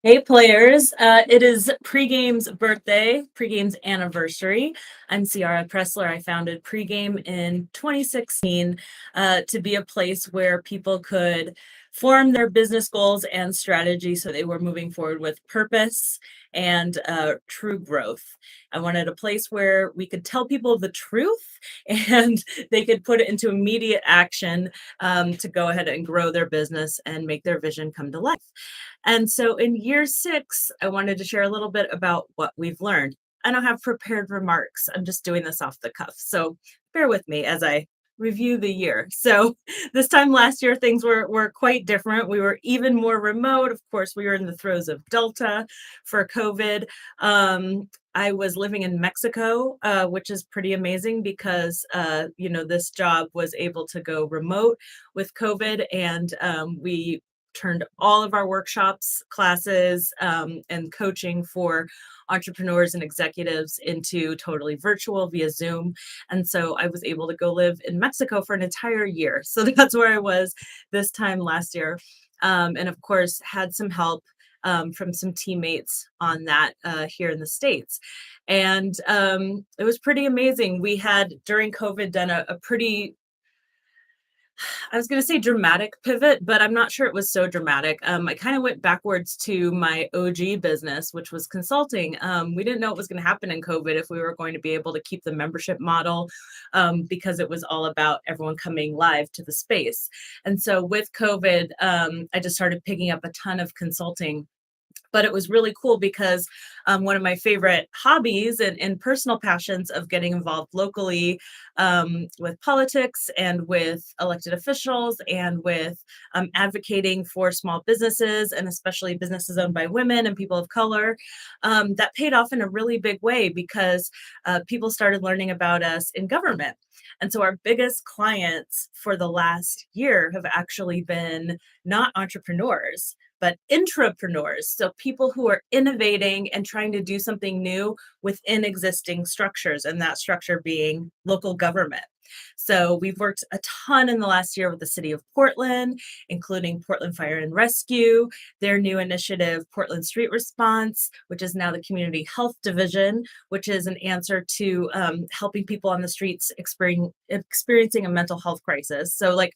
Hey players, it is Pregame's birthday, Pregame's anniversary. I'm Ciara Pressler. I founded Pregame in 2016 to be a place where people could form their business goals and strategy so they were moving forward with purpose and true growth. I wanted a place where we could tell people the truth and they could put it into immediate action to go ahead and grow their business and make their vision come to life. And so in year 6, I wanted to share a little bit about what we've learned. I don't have prepared remarks. I'm just doing this off the cuff. So bear with me as I review the year. So this time last year, things were quite different. We were even more remote. Of course, we were in the throes of Delta for COVID. I was living in Mexico, which is pretty amazing because, this job was able to go remote with COVID. And we turned all of our workshops, classes, and coaching for entrepreneurs and executives into totally virtual via Zoom. And so I was able to go live in Mexico for an entire year. So that's where I was this time last year. And of course, had some help from some teammates on that here in the States. And it was pretty amazing. We had during COVID done a pretty, I was going to say dramatic pivot, but I'm not sure it was so dramatic. I kind of went backwards to my OG business, which was consulting. We didn't know what was going to happen in COVID if we were going to be able to keep the membership model because it was all about everyone coming live to the space. And so with COVID, I just started picking up a ton of consulting, but it was really cool because one of my favorite hobbies and personal passions of getting involved locally with politics and with elected officials and with advocating for small businesses and especially businesses owned by women and people of color, that paid off in a really big way because people started learning about us in government. And so our biggest clients for the last year have actually been not entrepreneurs, but intrapreneurs. So people who are innovating and trying to do something new within existing structures, and that structure being local government. So we've worked a ton in the last year with the city of Portland, including Portland Fire and Rescue, their new initiative, Portland Street Response, which is now the Community Health Division, which is an answer to helping people on the streets experiencing a mental health crisis. So like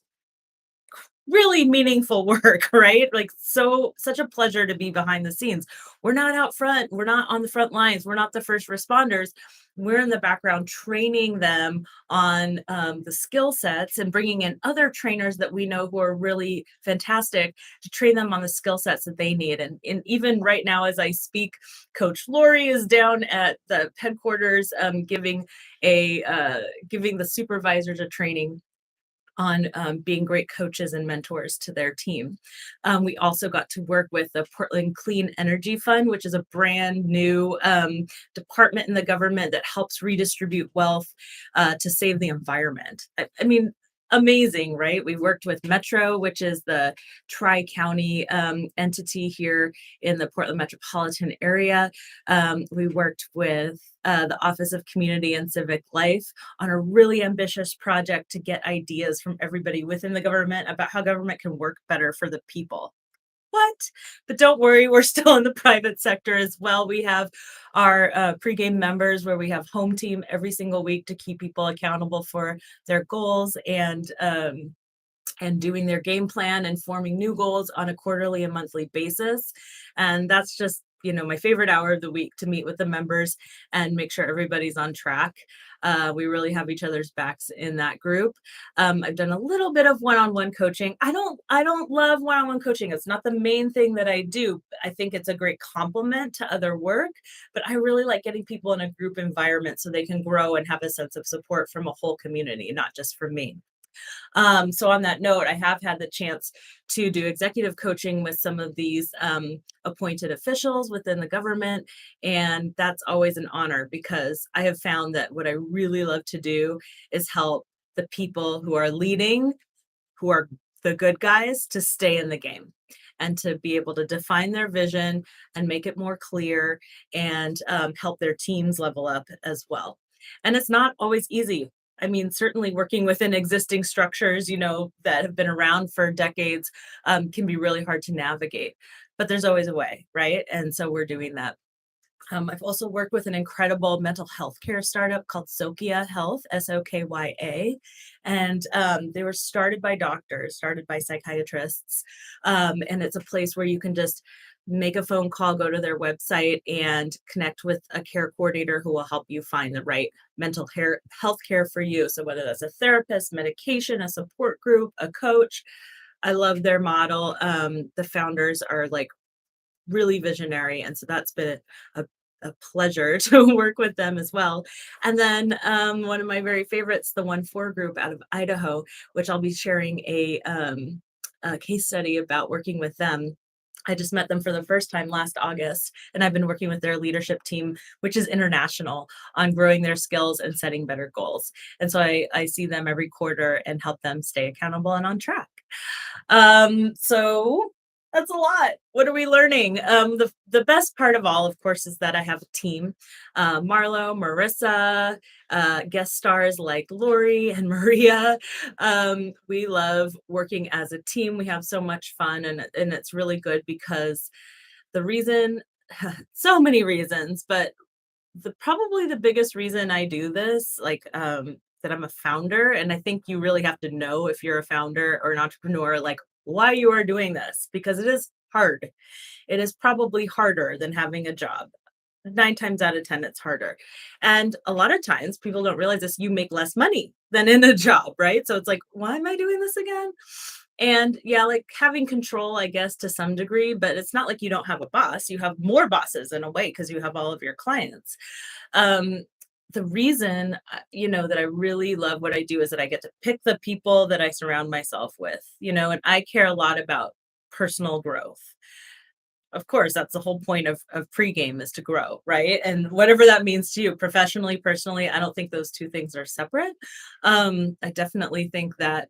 really meaningful work, right? Like such a pleasure to be behind the scenes. We're not out front, we're not on the front lines, we're not the first responders. We're in the background training them on the skill sets and bringing in other trainers that we know who are really fantastic to train them on the skill sets that they need. And even right now, as I speak, Coach Lori is down at the headquarters giving the supervisors a training on being great coaches and mentors to their team. We also got to work with the Portland Clean Energy Fund, which is a brand new department in the government that helps redistribute wealth to save the environment. I mean, amazing, right? We worked with Metro, which is the tri-county entity here in the Portland metropolitan area. We worked with the Office of Community and Civic Life on a really ambitious project to get ideas from everybody within the government about how government can work better for the people. What? But don't worry, we're still in the private sector as well. We have our pregame members where we have home team every single week to keep people accountable for their goals and doing their game plan and forming new goals on a quarterly and monthly basis. And that's just, my favorite hour of the week to meet with the members and make sure everybody's on track. We really have each other's backs in that group. I've done a little bit of one-on-one coaching. I don't love one-on-one coaching. It's not the main thing that I do. I think it's a great complement to other work, but I really like getting people in a group environment so they can grow and have a sense of support from a whole community, not just from me. So on that note, I have had the chance to do executive coaching with some of these appointed officials within the government. And that's always an honor because I have found that what I really love to do is help the people who are leading, who are the good guys, to stay in the game and to be able to define their vision and make it more clear and help their teams level up as well. And it's not always easy. I mean, certainly working within existing structures, that have been around for decades, can be really hard to navigate. But there's always a way, right? And so we're doing that. I've also worked with an incredible mental health care startup called Sokia Health, Sokya. And they were started by doctors, started by psychiatrists. And it's a place where you can just make a phone call, go to their website, and connect with a care coordinator who will help you find the right health care for you. So, whether that's a therapist, medication, a support group, a coach, I love their model. The founders are like really visionary. And so that's been a pleasure to work with them as well. And then one of my very favorites, the 1-4 group out of Idaho, which I'll be sharing a case study about working with them. I just met them for the first time last August, and I've been working with their leadership team, which is international, on growing their skills and setting better goals. And so I see them every quarter and help them stay accountable and on track. So that's a lot. What are we learning? The best part of all, of course, is that I have a team. Marlo, Marissa, guest stars like Lori and Maria. We love working as a team. We have so much fun, and it's really good because the reason, so many reasons, but probably the biggest reason I do this, that I'm a founder, and I think you really have to know if you're a founder or an entrepreneur, like why you are doing this, because it is hard. It is probably harder than having a job. 9 times out of 10, it's harder. And a lot of times people don't realize this, you make less money than in a job, right? So it's like, why am I doing this again? And yeah, like having control, I guess, to some degree, but it's not like you don't have a boss. You have more bosses in a way because you have all of your clients. Um, the reason, that I really love what I do is that I get to pick the people that I surround myself with, and I care a lot about personal growth. Of course, that's the whole point of pregame, is to grow, right? And whatever that means to you, professionally, personally, I don't think those two things are separate. I definitely think that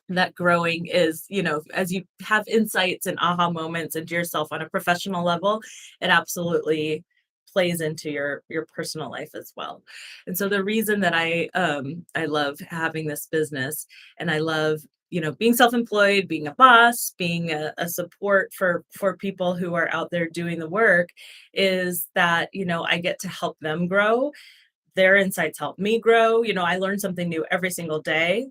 that growing is, as you have insights and aha moments into yourself on a professional level, it absolutely plays into your personal life as well. And so the reason that I love having this business, and I love, being self-employed, being a boss, being a support for people who are out there doing the work, is that, I get to help them grow. Their insights help me grow. I learn something new every single day.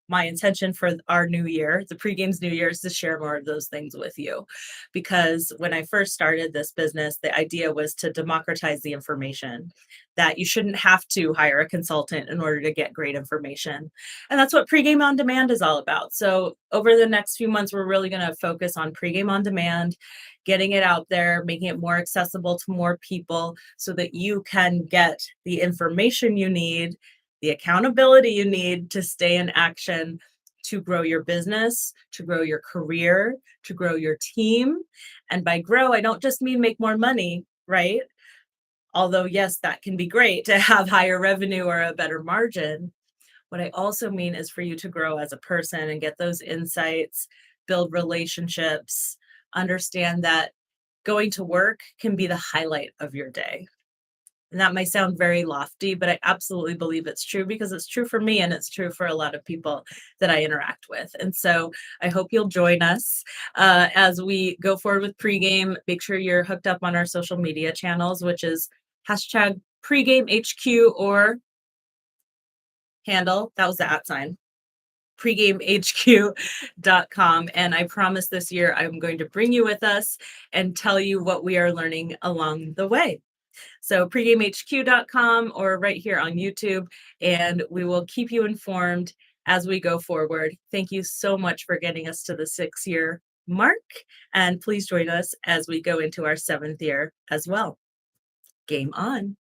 My intention for our new year, the Pregame's new year, is to share more of those things with you. Because when I first started this business, the idea was to democratize the information, that you shouldn't have to hire a consultant in order to get great information. And that's what Pregame on Demand is all about. So over the next few months, we're really going to focus on Pregame on Demand, getting it out there, making it more accessible to more people so that you can get the information you need, the accountability you need to stay in action, to grow your business, to grow your career, to grow your team. And by grow, I don't just mean make more money, right? Although, yes, that can be great to have higher revenue or a better margin. What I also mean is for you to grow as a person and get those insights, build relationships, understand that going to work can be the highlight of your day. And that might sound very lofty, but I absolutely believe it's true, because it's true for me and it's true for a lot of people that I interact with. And so I hope you'll join us as we go forward with Pregame. Make sure you're hooked up on our social media channels, which is hashtag Pregame HQ, or handle, that was the @ pregamehq.com. And I promise this year I'm going to bring you with us and tell you what we are learning along the way. So pregamehq.com, or right here on YouTube, and we will keep you informed as we go forward. Thank you so much for getting us to the 6-year mark, and please join us as we go into our 7th year as well. Game on.